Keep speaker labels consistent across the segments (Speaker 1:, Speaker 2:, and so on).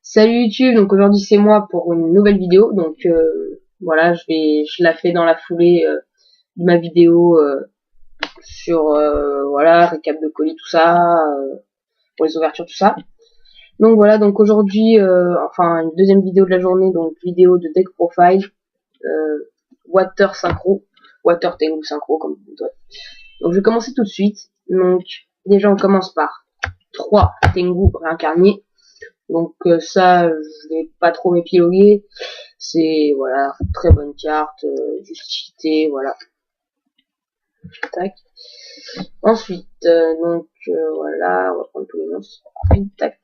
Speaker 1: Salut YouTube, donc aujourd'hui c'est moi pour une nouvelle vidéo, donc voilà, je la fais dans la foulée de ma vidéo sur voilà, récap de colis, tout ça, pour les ouvertures, tout ça. Donc voilà, donc aujourd'hui, enfin une deuxième vidéo de la journée, donc vidéo de deck profile, Water Synchro, Water Tengu Synchro comme vous voulez. Donc je vais commencer tout de suite, donc déjà on commence par 3 Tengu réincarnés. Donc ça, je vais pas trop m'épiloguer. C'est voilà, très bonne carte, juste cheaté, voilà. Tac. Ensuite, voilà, on va prendre tous les monstres. Tac.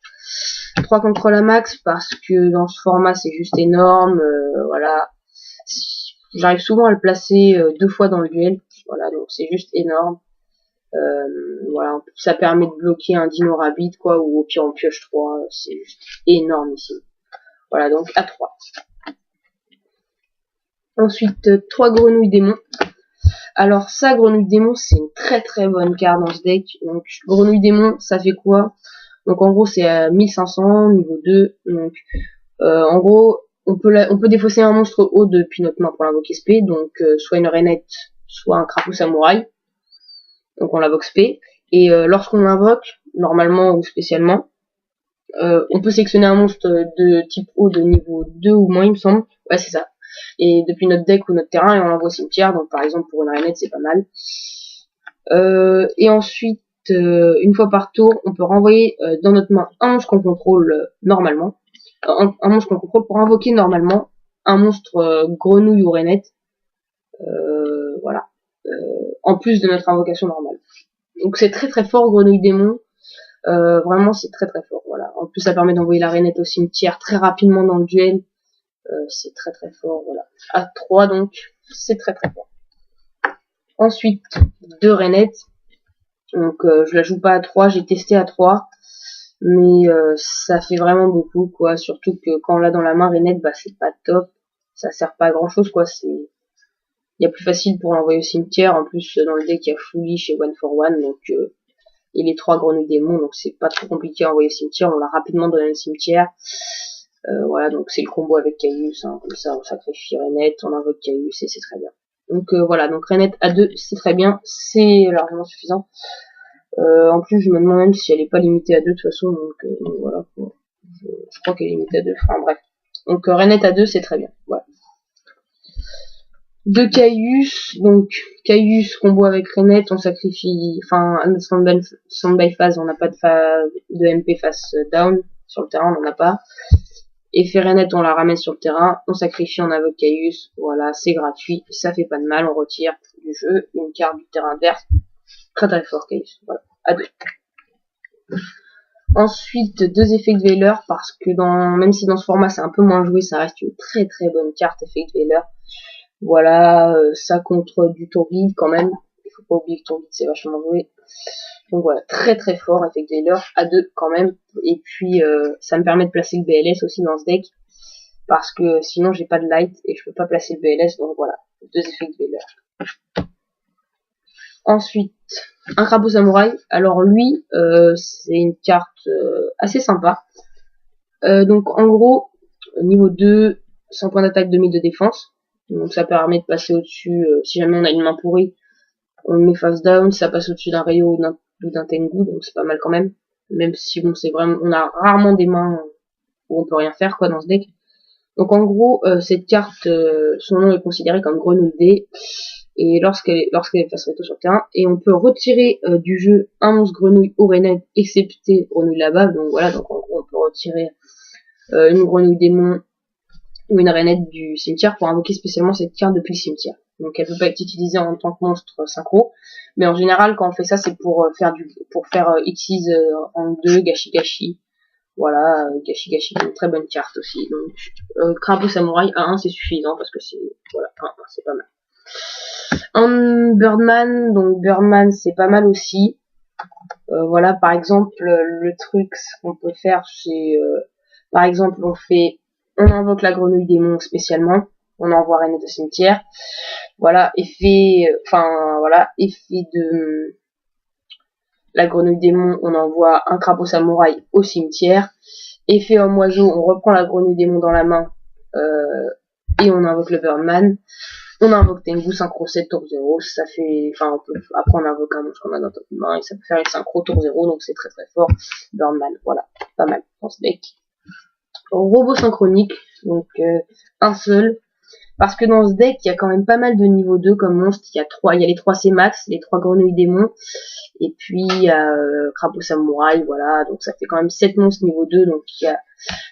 Speaker 1: 3 contrôles à max parce que dans ce format c'est juste énorme, voilà. J'arrive souvent à le placer 2 fois dans le duel, voilà, donc c'est juste énorme. Voilà, ça permet de bloquer un dino rabbit quoi, ou au pire on pioche 3, c'est juste énorme ici. Voilà, donc à 3. Ensuite, 3 grenouilles démons. Alors ça, grenouille démon, c'est une très très bonne carte dans ce deck. Donc grenouille démon, ça fait quoi? Donc en gros c'est à 1500, niveau 2. Donc en gros, on peut défausser un monstre haut depuis notre main pour l'invoquer SP. Donc soit une rainette, soit un crapaud samouraï. Donc on l'invoque SP. Et lorsqu'on l'invoque, normalement ou spécialement, on peut sélectionner un monstre de type haut de niveau 2 ou moins, il me semble. Ouais, c'est ça. Et depuis notre deck ou notre terrain, et on l'envoie au cimetière. Donc par exemple pour une rainette, c'est pas mal. Et ensuite, une fois par tour, on peut renvoyer dans notre main un monstre qu'on contrôle normalement. Un monstre qu'on contrôle pour invoquer normalement un monstre grenouille ou rainette. Voilà. En plus de notre invocation normale. Donc c'est très très fort, grenouille démon. Vraiment c'est très très fort. Voilà. En plus ça permet d'envoyer la rainette au cimetière très rapidement dans le duel. C'est très très fort. Voilà. À 3 donc, c'est très très fort. Ensuite, 2 rainettes. Donc je la joue pas à 3, j'ai testé à 3. Mais ça fait vraiment beaucoup quoi. Surtout que quand on l'a dans la main, rainette, bah c'est pas top. Ça sert pas à grand chose quoi. Il y a plus facile pour l'envoyer au cimetière. En plus dans le deck il y a Fully chez One for One. Donc et les 3 grenouilles démons. Donc c'est pas trop compliqué à envoyer au cimetière. On l'a rapidement donné au cimetière. Voilà, donc c'est le combo avec Caius, hein, comme ça on sacrifie Rainette, on invoque Caius et c'est très bien. Donc voilà, donc Rainette à 2 c'est très bien, c'est largement suffisant. En plus je me demande même si elle est pas limitée à 2 de toute façon, donc voilà, je crois qu'elle est limitée à 2, enfin bref. Donc Rainette à 2 c'est très bien, voilà. 2 Caius, donc Caius combo avec Rainette, on sacrifie, enfin à notre standby phase, on n'a pas de MP face down, sur le terrain on n'en a pas. Et Ferrenet, on la ramène sur le terrain, on sacrifie, on invoque Caius, voilà, c'est gratuit, ça fait pas de mal, on retire du jeu une carte du terrain adverse. Très très fort Caius, voilà, à 2. Ensuite, 2 Effect Veiler, parce que même si dans ce format c'est un peu moins joué, ça reste une très très bonne carte Effect Veiler. Voilà, ça contre du tour vide quand même, il faut pas oublier que tour vide c'est vachement joué. Donc voilà, très très fort Effect Veiler, à 2 quand même, et puis ça me permet de placer le BLS aussi dans ce deck, parce que sinon j'ai pas de light et je peux pas placer le BLS, donc voilà, 2 Effect Veiler. Ensuite, un crapaud samouraï, alors lui, c'est une carte assez sympa. Donc en gros, niveau 2, 100 points d'attaque, 2000 de défense, donc ça permet de passer au-dessus, si jamais on a une main pourrie, on le met face down, ça passe au-dessus d'un Rayo ou d'un Tengu, donc c'est pas mal quand même. Même si bon, c'est vraiment, on a rarement des mains où on peut rien faire quoi dans ce deck. Donc en gros, cette carte, son nom est considéré comme grenouille D, et lorsqu'elle est face retour sur le terrain, et on peut retirer du jeu un monstre grenouille ou rainette, excepté grenouille là-bas. Donc voilà, donc en gros, on peut retirer une grenouille démon ou une rainette du cimetière pour invoquer spécialement cette carte depuis le cimetière. Donc elle peut pas être utilisée en tant que monstre synchro, mais en général quand on fait ça c'est pour faire Xyz en 2, Gashi. Voilà, Gashi, une très bonne carte aussi. Donc Crapaud Samouraï à 1 c'est suffisant parce que c'est voilà, c'est pas mal. Un Birdman, donc Birdman c'est pas mal aussi. Voilà, par exemple le truc qu'on peut faire c'est par exemple on invoque la grenouille démon spécialement, on envoie Rainette au cimetière. Voilà, effet de la grenouille démon, on envoie un crapaud samouraï au cimetière. Effet homme oiseau, on reprend la grenouille démon dans la main et on invoque le Birdman. On invoque Tengu synchro 7 tour 0, ça fait, enfin, après on invoque un monstre qu'on a dans notre main et ça peut faire une synchro tour 0, donc c'est très très fort. Birdman, voilà, pas mal dans ce deck. Robot synchronique, donc un seul, parce que dans ce deck il y a quand même pas mal de niveau 2 comme monstre. Il y a les 3 C max, les 3 grenouilles démons, et puis il y a crapaud samouraï, voilà, donc ça fait quand même 7 monstres niveau 2, donc il y a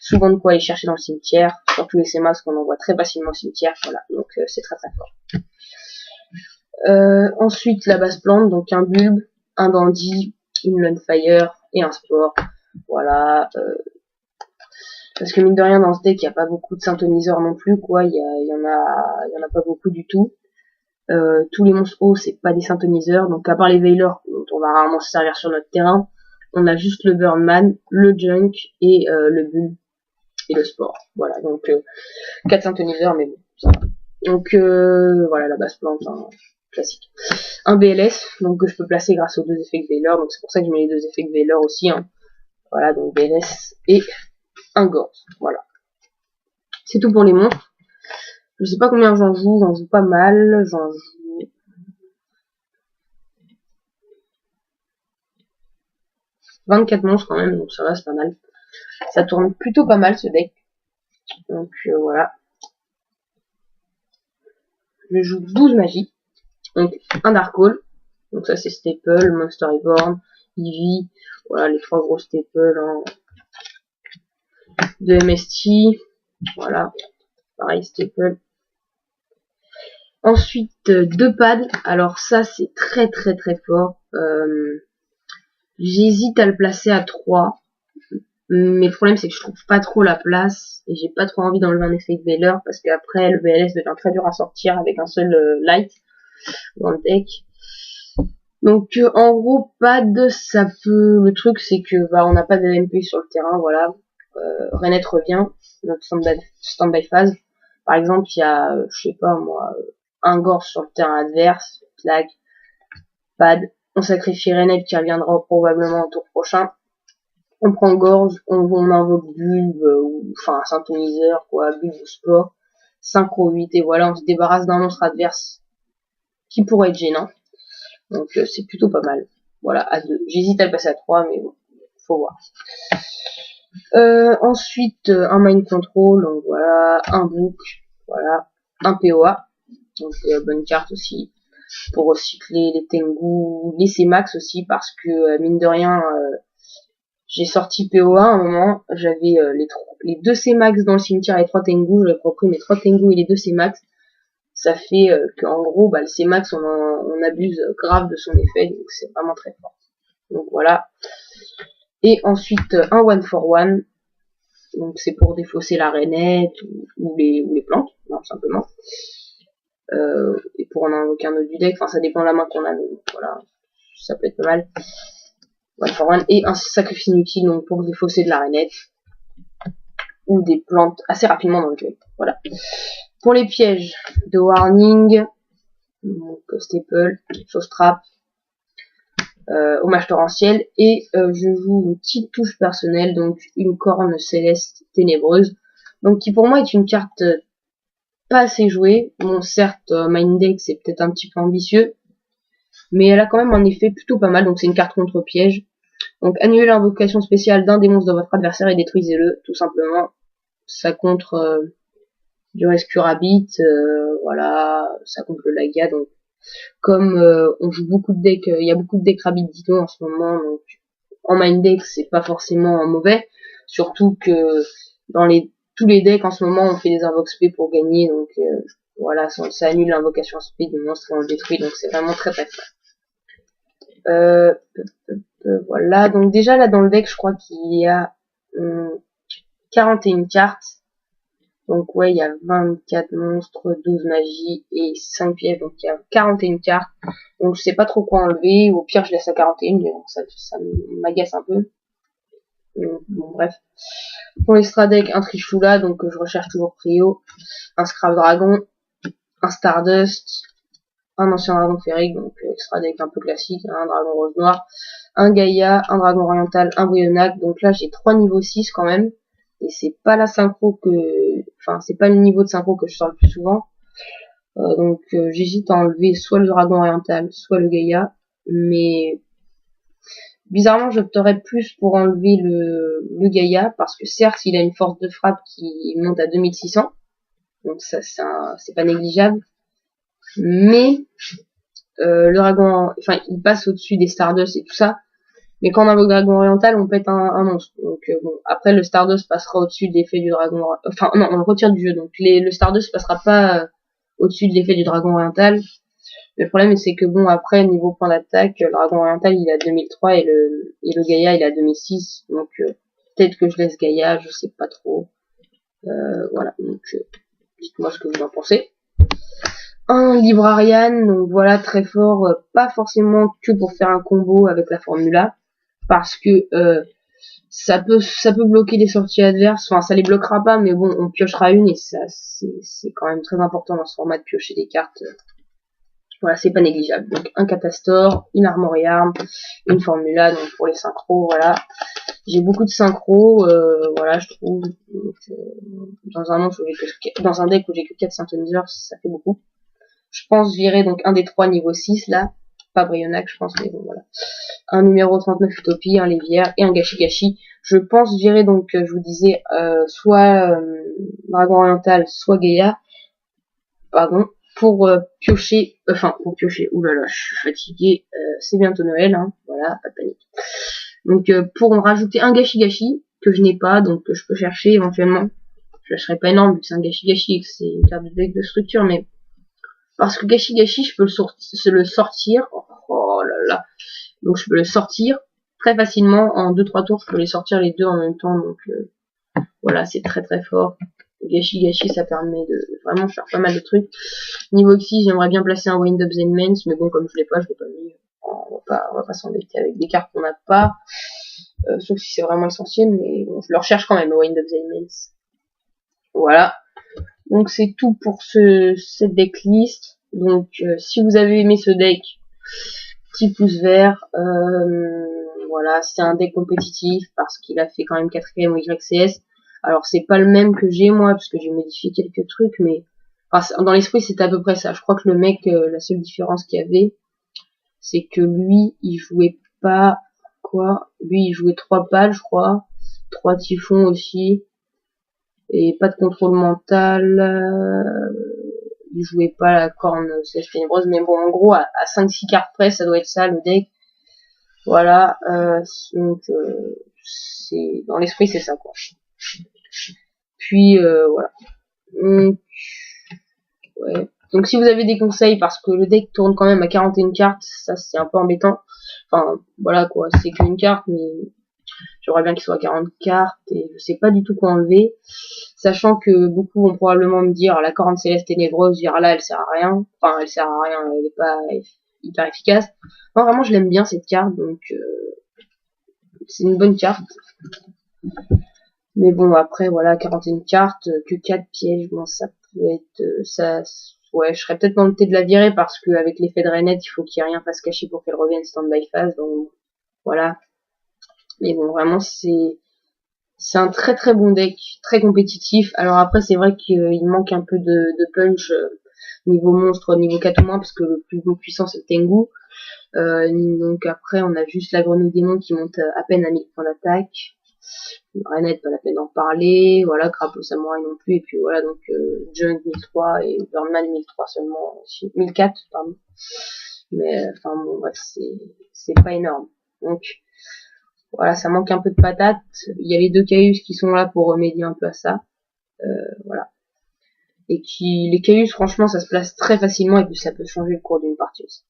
Speaker 1: souvent de quoi aller chercher dans le cimetière, surtout les C-Max qu'on envoie très facilement au cimetière, voilà, donc c'est très très fort. Ensuite la base plante, donc un bulbe, un dandy, une Lunefire et un sport, voilà, parce que mine de rien dans ce deck il n'y a pas beaucoup de synthoniseurs non plus, quoi, il y en a pas beaucoup du tout. Tous les monstres hauts c'est pas des synthoniseurs, donc à part les Veilers dont on va rarement se servir sur notre terrain, on a juste le Birdman, le Junk et le Bulbe et le Sport. Voilà, donc 4 synthoniseurs, mais bon, ça va. Donc voilà, la base plante, hein, classique. Un BLS, donc que je peux placer grâce aux 2 effets de Veiler, donc c'est pour ça que je mets les 2 effets de Veiler aussi. Hein. Voilà, donc BLS et un Gorz. Voilà. C'est tout pour les monstres. Je sais pas combien j'en joue pas mal, j'en joue 24 monstres quand même, donc ça va, c'est pas mal. Ça tourne plutôt pas mal ce deck. Donc voilà. Je joue 12 magies. Donc un Darkhold. Donc ça c'est Staple, Monster Reborn, Eevee. Voilà les 3 gros Staples. Hein. De MST. Voilà. Pareil Staple. Ensuite 2 pads. Alors ça c'est très très très fort. J'hésite à le placer à 3. Mais le problème c'est que je trouve pas trop la place et j'ai pas trop envie d'enlever un effet de Veiler parce qu'après le BLS devient très dur à sortir avec un seul light dans le deck. Donc en gros pad ça peut, le truc c'est que bah on n'a pas de MP sur le terrain, voilà. Renette revient, notre stand-by phase. Par exemple il y a je sais pas moi un Gorz sur le terrain adverse, clac, pad, on sacrifie Renette qui reviendra probablement au tour prochain. On prend Gorz, on invoque Bulbe, ou enfin un synthoniseur, quoi, Bulbe ou Sport, synchro 8, et voilà, on se débarrasse d'un monstre adverse qui pourrait être gênant. Donc c'est plutôt pas mal. Voilà, à 2. J'hésite à le passer à 3, mais bon, faut voir. Ensuite, un Mind Control, donc voilà, un Book, voilà, un POA, donc bonne carte aussi, pour recycler les Tengu, les C-Max aussi, parce que mine de rien... j'ai sorti POA à un moment, j'avais les 2 C-Max dans le cimetière et les 3 Tengu, j'avais repris mes 3 Tengu et les 2 C-Max. Ça fait qu'en gros, bah, le C-Max, on abuse grave de son effet, donc c'est vraiment très fort. Donc voilà. Et ensuite, un one for one. Donc c'est pour défausser la rainette ou les plantes, non, simplement. Et pour en invoquer un autre du deck, enfin ça dépend de la main qu'on a, mais voilà, ça peut être pas mal. One for one, et un sacrifice inutile donc pour défausser de la rainette ou des plantes assez rapidement dans le jeu. Voilà. Pour les pièges de warning, donc staple, sauce trap, hommage torrentiel, et je joue une petite touche personnelle, donc une corne céleste ténébreuse, donc qui pour moi est une carte pas assez jouée. Bon certes Mind Deck c'est peut-être un petit peu ambitieux, mais elle a quand même un effet plutôt pas mal, donc c'est une carte contre piège. Donc annulez l'invocation spéciale d'un des monstres de votre adversaire et détruisez-le, tout simplement. Ça contre du Rescue Rabbit, voilà, ça contre le Lagia, donc comme on joue beaucoup de decks, il y a beaucoup de decks Rabbit Dino en ce moment, donc en Mind Deck c'est pas forcément mauvais, surtout que dans tous les decks en ce moment on fait des invoques SP pour gagner, donc voilà, ça annule l'invocation SP du monstre et on le détruit, donc c'est vraiment très très fort. Voilà, donc déjà là dans le deck je crois qu'il y a 41 cartes, donc ouais il y a 24 monstres, 12 magies et 5 pièges, donc il y a 41 cartes, donc je sais pas trop quoi enlever, ou au pire je laisse à 41, mais bon, ça m'agace un peu. Donc, bon bref. Pour l'extra deck, un Trishula, donc je recherche toujours Prio, un Scrap Dragon, un Stardust, un ancien dragon féerique, donc extra deck un peu classique, un dragon rose noir, un Gaïa, un dragon oriental, un Brionac, donc là j'ai 3 niveaux 6 quand même, et c'est pas la synchro que, enfin c'est pas le niveau de synchro que je sors le plus souvent. Donc j'hésite à enlever soit le dragon oriental, soit le Gaïa, mais bizarrement j'opterais plus pour enlever le Gaïa, parce que certes il a une force de frappe qui monte à 2600, donc ça c'est pas négligeable, mais le dragon, enfin il passe au-dessus des Stardust et tout ça, mais quand on invoque dragon oriental on pète un monstre, donc bon, après le Stardust passera au-dessus de l'effet du dragon, enfin non, on le retire du jeu, donc le Stardust passera pas au-dessus de l'effet du dragon oriental. Le problème c'est que bon, après niveau point d'attaque, le dragon oriental il a 2003 et le Gaïa il a 2006, donc peut-être que je laisse Gaïa, je sais pas trop. Voilà, donc dites-moi ce que vous en pensez. Un Librarian, donc voilà, très fort, pas forcément que pour faire un combo avec la formula, parce que ça peut bloquer les sorties adverses, enfin ça les bloquera pas, mais bon, on piochera une, et ça c'est quand même très important dans ce format de piocher des cartes. Voilà, c'est pas négligeable. Donc un Catastor, une Armoriarm, une Formula, donc pour les synchros, voilà. J'ai beaucoup de synchros, voilà, je trouve. Donc, dans un deck où j'ai que 4 Synthoniseurs, ça fait beaucoup. Je pense virer donc un des 3 niveau 6 là, pas Brionac je pense, mais bon voilà. Un numéro 39 Utopie, un Lévière et un Gachi Gachi. Je pense virer donc, je vous disais, soit Dragon Oriental, soit Gaïa, pardon, pour piocher, oulala, je suis fatiguée, c'est bientôt Noël, hein, voilà, pas de panique. Donc pour me rajouter un Gachi Gachi, que je n'ai pas, donc que je peux chercher éventuellement. Je lâcherai pas énorme vu que c'est un Gachi Gachi et que c'est une carte de deck de structure, mais parce que Gachi Gachi, je peux le sortir. Oh là là. Donc je peux le sortir très facilement. En 2-3 tours, je peux les sortir les deux en même temps. Donc voilà, c'est très très fort. Gachi Gachi, ça permet de vraiment faire pas mal de trucs. Niveau Xyz, j'aimerais bien placer un Wind Up Zenmans, mais bon, comme je l'ai pas mis. On va pas s'embêter avec des cartes qu'on n'a pas. Sauf si c'est vraiment essentiel, mais bon, je le recherche quand même, le Wind Up Zenmans. Voilà. Donc c'est tout pour cette decklist. Donc si vous avez aimé ce deck, petit pouce vert. Voilà, c'est un deck compétitif parce qu'il a fait quand même 4ème au YCS. Alors c'est pas le même que j'ai moi parce que j'ai modifié quelques trucs, mais enfin, dans l'esprit c'était à peu près ça. Je crois que le mec, la seule différence qu'il y avait, c'est que lui il jouait pas quoi. Lui il jouait 3 pales, je crois, 3 typhons aussi. Et pas de contrôle mental, il jouait pas la corne sèche ténébreuse, mais bon, en gros, à 5-6 cartes près, ça doit être ça, le deck. Voilà, donc, c'est, dans l'esprit, c'est ça, quoi. Puis, voilà. Donc, ouais. Donc, si vous avez des conseils, parce que le deck tourne quand même à 41 cartes, ça, c'est un peu embêtant. Enfin, voilà, quoi, c'est qu'une carte, mais j'aimerais bien qu'il soit à 40 cartes, et je sais pas du tout quoi enlever. Sachant que beaucoup vont probablement me dire la corne céleste ténébreuse, là elle sert à rien. Enfin elle sert à rien, elle est pas hyper efficace. Non vraiment je l'aime bien cette carte, donc c'est une bonne carte. Mais bon après voilà, 41 cartes, que 4 pièges, bon ça peut être ça. Ouais, je serais peut-être tenté de la virer parce que avec l'effet de Rainette, il faut qu'il y ait rien face cachée pour qu'elle revienne stand-by phase, donc voilà. Mais bon vraiment c'est un très très bon deck, très compétitif. Alors après c'est vrai qu'il manque un peu de punch niveau monstre, niveau 4 ou moins, parce que le plus puissant c'est le Tengu. Donc après on a juste la grenouille démon qui monte à peine à 1000 points d'attaque. Renette, pas la peine d'en parler. Voilà, Crapaud Samouraï non plus. Et puis voilà, donc Junk 1003 et Birdman 1003 seulement. 1004, pardon. Mais enfin bon bref, c'est pas énorme. Donc voilà, ça manque un peu de patate. Il y a les 2 Caius qui sont là pour remédier un peu à ça. Voilà. Et les Caius, franchement, ça se place très facilement et puis ça peut changer le cours d'une partie aussi.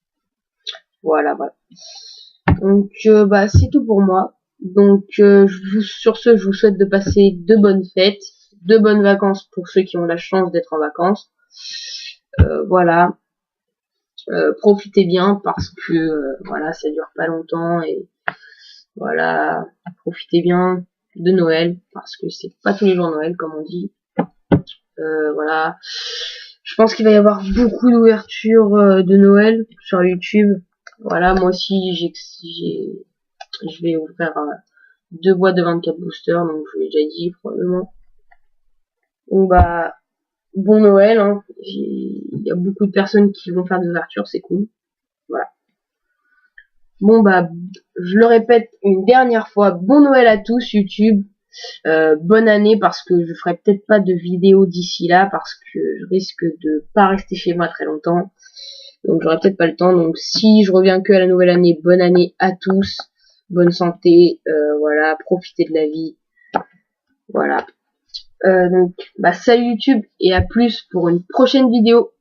Speaker 1: Voilà, voilà. Donc, bah, c'est tout pour moi. Donc, sur ce, je vous souhaite de passer de bonnes fêtes, de bonnes vacances pour ceux qui ont la chance d'être en vacances. Voilà. Profitez bien parce que, voilà, ça dure pas longtemps et voilà, profitez bien de Noël, parce que c'est pas tous les jours Noël, comme on dit. Voilà. Je pense qu'il va y avoir beaucoup d'ouvertures de Noël sur YouTube. Voilà, moi aussi, je vais ouvrir 2 boîtes de 24 boosters, donc je l'ai déjà dit probablement. Donc bah, bon Noël, hein. Il y a beaucoup de personnes qui vont faire des ouvertures, c'est cool. Voilà. Bon bah, je le répète une dernière fois, bon Noël à tous YouTube. Bonne année, parce que je ferai peut-être pas de vidéo d'ici là, parce que je risque de pas rester chez moi très longtemps. Donc j'aurai peut-être pas le temps. Donc si je reviens que à la nouvelle année, bonne année à tous. Bonne santé, voilà, profitez de la vie. Voilà. Donc, bah, salut YouTube et à plus pour une prochaine vidéo.